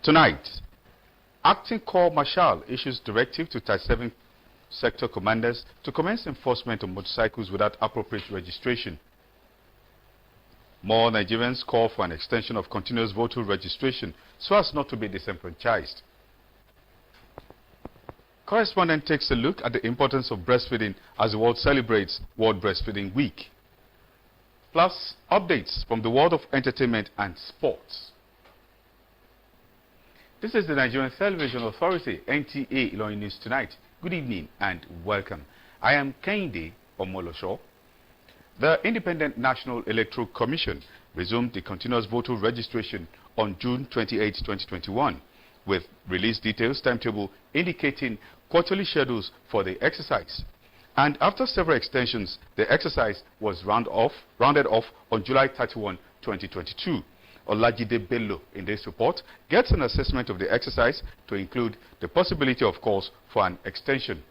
Tonight, Acting Corps Marshal issues directive to 37 sector commanders to commence enforcement of motorcycles without appropriate registration. More Nigerians call for an extension of continuous voter registration so as not to be disenfranchised. Correspondent takes a look at the importance of breastfeeding as the world celebrates World Breastfeeding Week. Plus, updates from the world of entertainment and sports. This is the Nigerian Television Authority, NTA ILORIN News Tonight. Good evening and welcome. I am Kehinde Omolosho. The Independent National Electoral Commission resumed the continuous voter registration on June 28, 2021, with release details timetable indicating quarterly schedules for the exercise. And after several extensions, the exercise was rounded off on July 31, 2022. Olajide Bello in this report gets an assessment of the exercise to include the possibility of calls for an extension.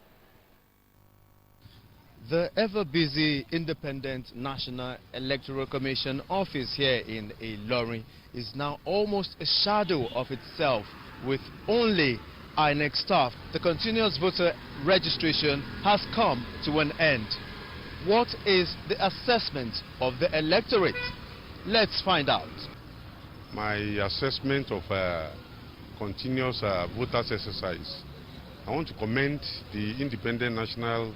The ever-busy Independent National Electoral Commission office here in ILORIN is now almost a shadow of itself with only INEC staff. The continuous voter registration has come to an end. What is the assessment of the electorate? Let's find out. My assessment of continuous voters exercise, I want to commend the Independent National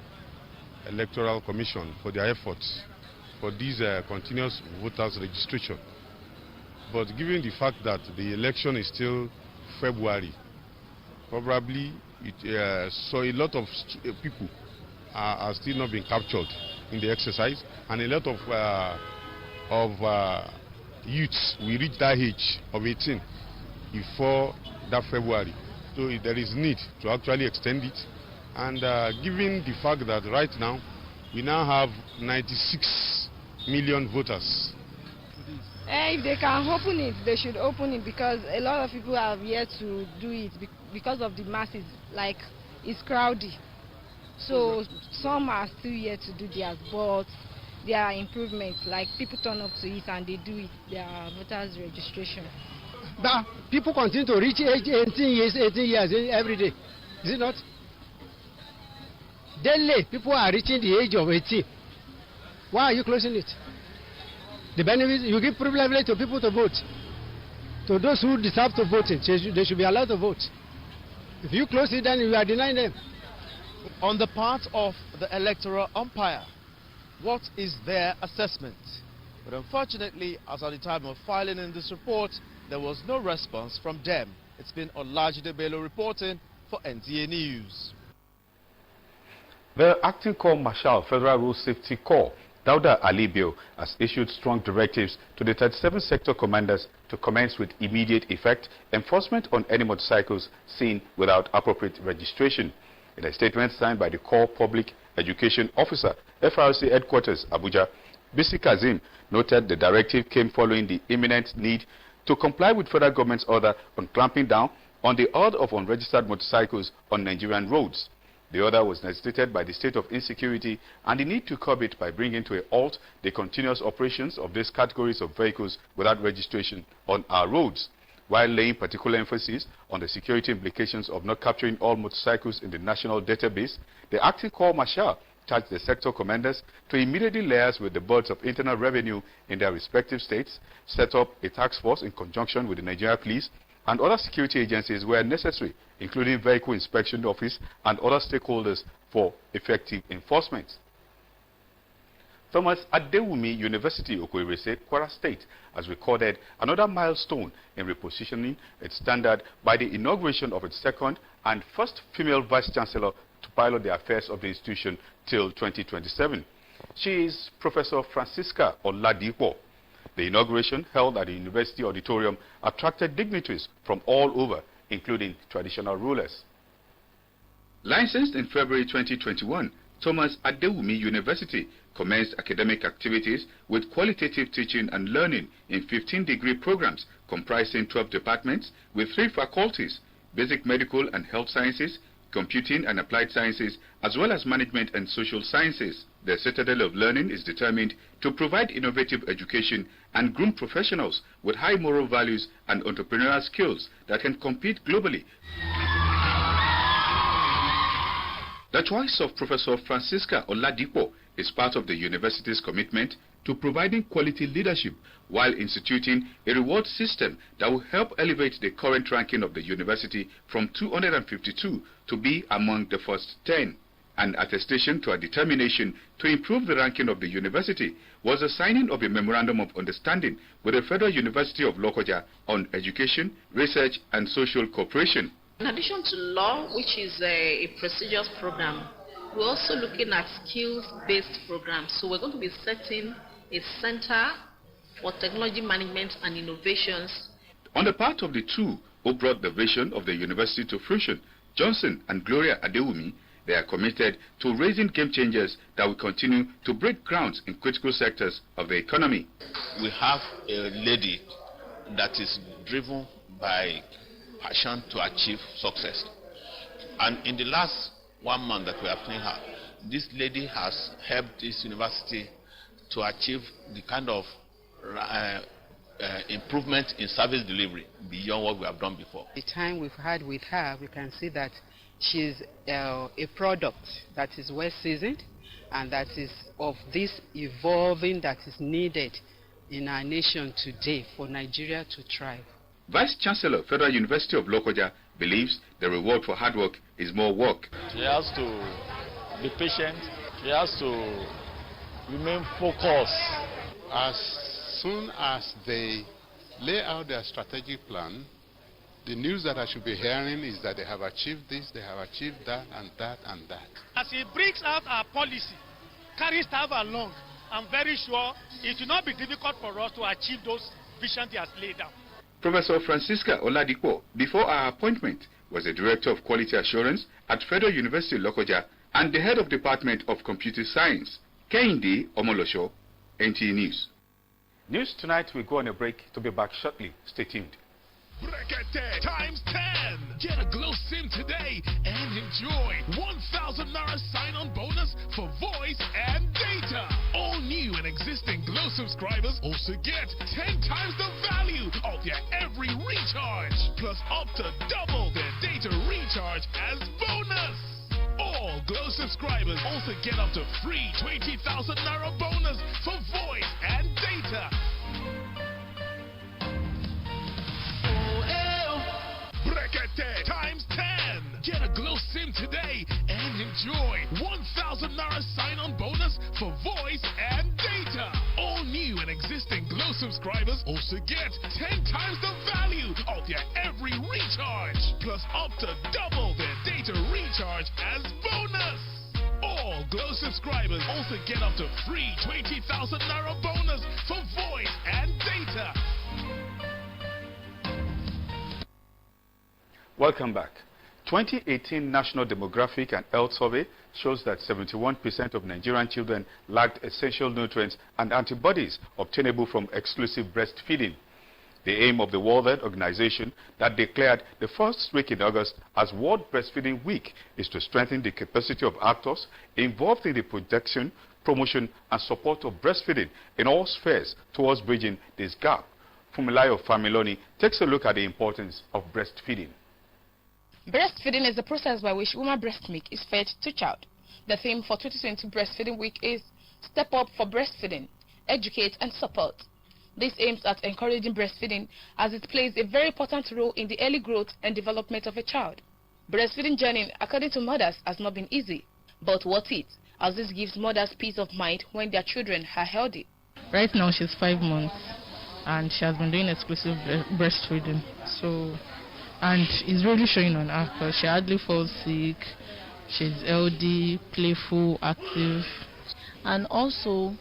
Electoral Commission for their efforts for this continuous voters registration. But given the fact that the election is still February, probably so a lot of people are still not being captured in the exercise, and a lot of youths will reach that age of 18 before that February. So there is need to actually extend it. And given the fact that right now we now have 96 million voters. If they can open it, they should open it, because a lot of people have yet to do it because of the masses. Like, it's crowded. So some are still yet to do theirs, but there are improvements. Like, people turn up to it and they do it, their voters registration. But people continue to reach age 18 years every day. Is it not? Daily, people are reaching the age of 18. Why are you closing it? The benefits, you give privilege to people to vote. To those who deserve to vote, they should be allowed to vote. If you close it, then you are denying them. On the part of the electoral umpire, what is their assessment? But unfortunately, as at the time of filing in this report, there was no response from them. It's been Olajide Bello reporting for NTA News. The Acting Corps Marshal Federal Road Safety Corps, Dauda Alibio, has issued strong directives to the 37 sector commanders to commence with immediate effect enforcement on any motorcycles seen without appropriate registration. In a statement signed by the Corps Public Education Officer, FRC Headquarters, Abuja, Bisi Kazim noted the directive came following the imminent need to comply with federal government's order on clamping down on the herd of unregistered motorcycles on Nigerian roads. The order was necessitated by the state of insecurity and the need to curb it by bringing to a halt the continuous operations of these categories of vehicles without registration on our roads, while laying particular emphasis on the security implications of not capturing all motorcycles in the national database. The Acting Corps Marshal charged the sector commanders to immediately liaise with the boards of internal revenue in their respective states, set up a task force in conjunction with the Nigeria Police and other security agencies where necessary, including Vehicle Inspection Office and other stakeholders for effective enforcement. Thomas Adewumi University, Okwirese, Kwara State, has recorded another milestone in repositioning its standard by the inauguration of its second and first female vice-chancellor to pilot the affairs of the institution till 2027. She is Professor Francisca Oladipo. The inauguration, held at the University Auditorium, attracted dignitaries from all over, including traditional rulers. Licensed in February 2021, Thomas Adewumi University commenced academic activities with qualitative teaching and learning in 15-degree programs comprising 12 departments with 3 faculties: Basic Medical and Health Sciences, computing and applied sciences, as well as management and social sciences. The Citadel of Learning is determined to provide innovative education and groom professionals with high moral values and entrepreneurial skills that can compete globally. The choice of Professor Francisca Oladipo is part of the university's commitment to providing quality leadership while instituting a reward system that will help elevate the current ranking of the university from 252 to be among the first 10. An attestation to a determination to improve the ranking of the university was the signing of a memorandum of understanding with the Federal University of Lokoja on education, research and social cooperation. In addition to law, which is a prestigious program, we're also looking at skills-based programs. So we're going to be setting a center for technology management and innovations. On the part of the two who brought the vision of the university to fruition, Johnson and Gloria Adewumi, they are committed to raising game changers that will continue to break grounds in critical sectors of the economy. We have a lady that is driven by passion to achieve success. And in the last 1 month that we have seen her, this lady has helped this university to achieve the kind of improvement in service delivery beyond what we have done before. The time we've had with her, we can see that she's a product that is well seasoned and that is of this evolving that is needed in our nation today for Nigeria to thrive. Vice Chancellor, Federal University of Lokoja, believes the reward for hard work is more work. She has to be patient. She has to remain focused. As soon as they lay out their strategic plan, the news that I should be hearing is that they have achieved this, they have achieved that, and that, and that. As he brings out our policy, carries staff along, I'm very sure it will not be difficult for us to achieve those visions he has laid down. Professor Francisca Oladipo, before our appointment, was the Director of Quality Assurance at Federal University Lokoja and the Head of Department of Computer Science. Kehinde Omolosho, NTA News. News Tonight will go on a break to be back shortly. Stay tuned. Brekete times 10. Get a Glow SIM today and enjoy 1,000 Naira sign-on bonus for voice and data. All new and existing Glow subscribers also get 10 times the value of their every recharge, plus up to double their data recharge as bonus. All Glow subscribers also get up to free 20,000 Naira bonus for voice and data. Brekete times 10. Get a Glow SIM today and enjoy 1,000 Naira sign-on bonus for voice and data. All new and existing Glow subscribers also get 10 times the value of their every recharge, plus up to double their data recharge as bonus. All Glow subscribers also get up to free 20,000 Naira bonus for voice and data. Welcome back. 2018 National Demographic and Health Survey shows that 71% of Nigerian children lacked essential nutrients and antibodies obtainable from exclusive breastfeeding. The aim of the World Health Organization that declared the first week in August as World Breastfeeding Week is to strengthen the capacity of actors involved in the protection, promotion and support of breastfeeding in all spheres towards bridging this gap. Fumilayo Familoni takes a look at the importance of breastfeeding. Breastfeeding is the process by which woman breast milk is fed to child. The theme for 2020 Breastfeeding Week is Step Up for Breastfeeding, Educate and Support. This aims at encouraging breastfeeding as it plays a very important role in the early growth and development of a child. Breastfeeding journey, according to mothers, has not been easy, but worth it, as this gives mothers peace of mind when their children are healthy. Right now she's 5 months and she has been doing exclusive breastfeeding. And it's really showing on her because she hardly falls sick, she's healthy, playful, active. And also,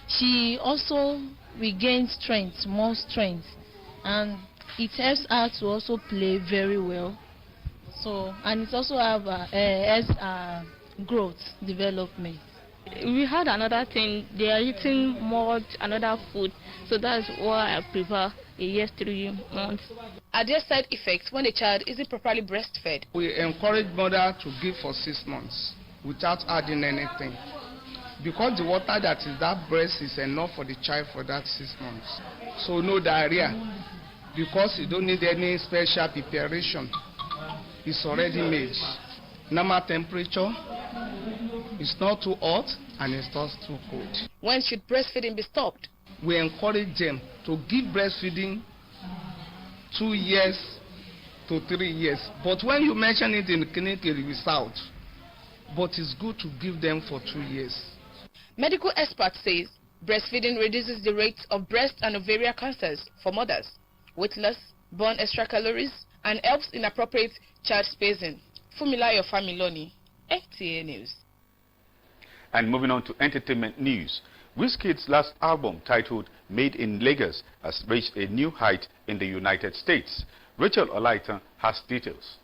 she also regains strength, more strength. And it helps her to also play very well. And it also has growth, development. We had another thing, they are eating more another food, so that's why I prefer a year 3 months. Are there side effects when a child isn't properly breastfed? We encourage mother to give for 6 months without adding anything, because the water that is that breast is enough for the child for that 6 months. So no diarrhea, because you don't need any special preparation. It's already made. Normal temperature, it's not too hot and it's not too cold. When should breastfeeding be stopped? We encourage them to give breastfeeding 2 years to 3 years. But when you mention it in the clinical result, but it's good to give them for 2 years. Medical experts say breastfeeding reduces the rates of breast and ovarian cancers for mothers, weight loss, burn extra calories, and helps in appropriate child spacing. Fumilayo Familoni, NTA News. And moving on to entertainment news. Wizkid's last album, titled Made in Lagos, has reached a new height in the United States. Rachel Olaitan has details.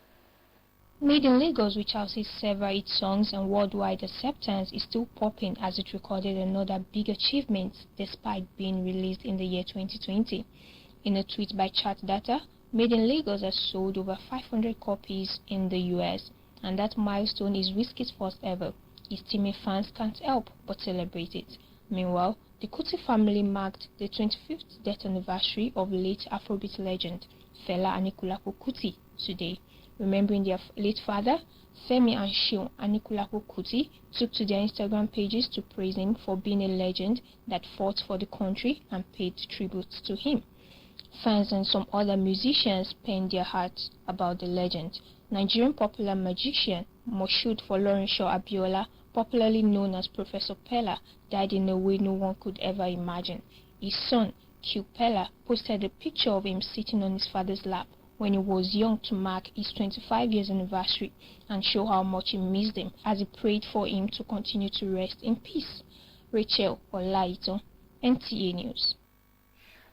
Made in Lagos, which houses several hit songs and worldwide acceptance, is still popping as it recorded another big achievement despite being released in the year 2020. In a tweet by Chart Data, Made in Lagos has sold over 500 copies in the US, and that milestone is Wizkid's first ever. His teammate fans can't help but celebrate it. Meanwhile, the Kuti family marked the 25th death anniversary of late Afrobeat legend Fela Anikulapo Kuti today. Remembering their late father, Femi and Seun Anikulapo Kuti took to their Instagram pages to praise him for being a legend that fought for the country and paid tribute to him. Fans and some other musicians penned their hearts about the legend. Nigerian popular magician Moshood Folorunsho Abiola, popularly known as Professor Pella, died in a way no one could ever imagine. His son, Q Pella, posted a picture of him sitting on his father's lap when he was young to mark his 25 years anniversary and show how much he missed him, as he prayed for him to continue to rest in peace. Rachel Olaito, NTA News.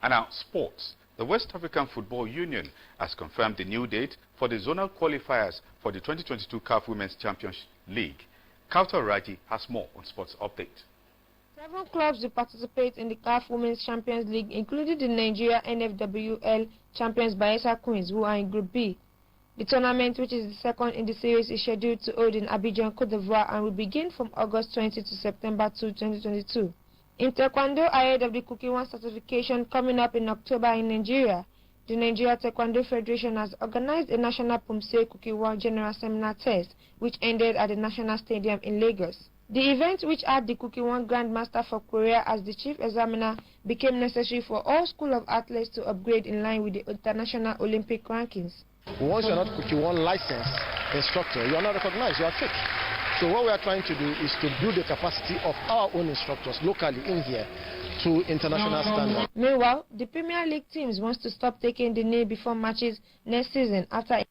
And now, sports. The West African Football Union has confirmed the new date for the zonal qualifiers for the 2022 CAF Women's Champions League. Kauta Raji has more on Sports Update. 7 clubs will participate in the CAF Women's Champions League, including the Nigeria NFWL champions Bayelsa Queens, who are in Group B. The tournament, which is the second in the series, is scheduled to hold in Abidjan, Cote d'Ivoire, and will begin from August 20 to September 2, 2022. In Taekwondo, ahead of the Kukiwan certification coming up in October in Nigeria, the Nigeria Taekwondo Federation has organized a National Pumse Kukiwan General Seminar Test, which ended at the National Stadium in Lagos. The event, which had the Kukiwan Grandmaster for Korea as the chief examiner, became necessary for all school of athletes to upgrade in line with the International Olympic rankings. Once you're not Kukiwan licensed instructor, you are not recognized, you are fake. So what we are trying to do is to build the capacity of our own instructors locally in here to international standards. Meanwhile, the Premier League teams wants to stop taking the knee before matches next season after.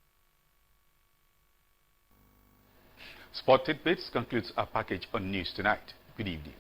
Sport Tidbits concludes our package on News Tonight. Good evening.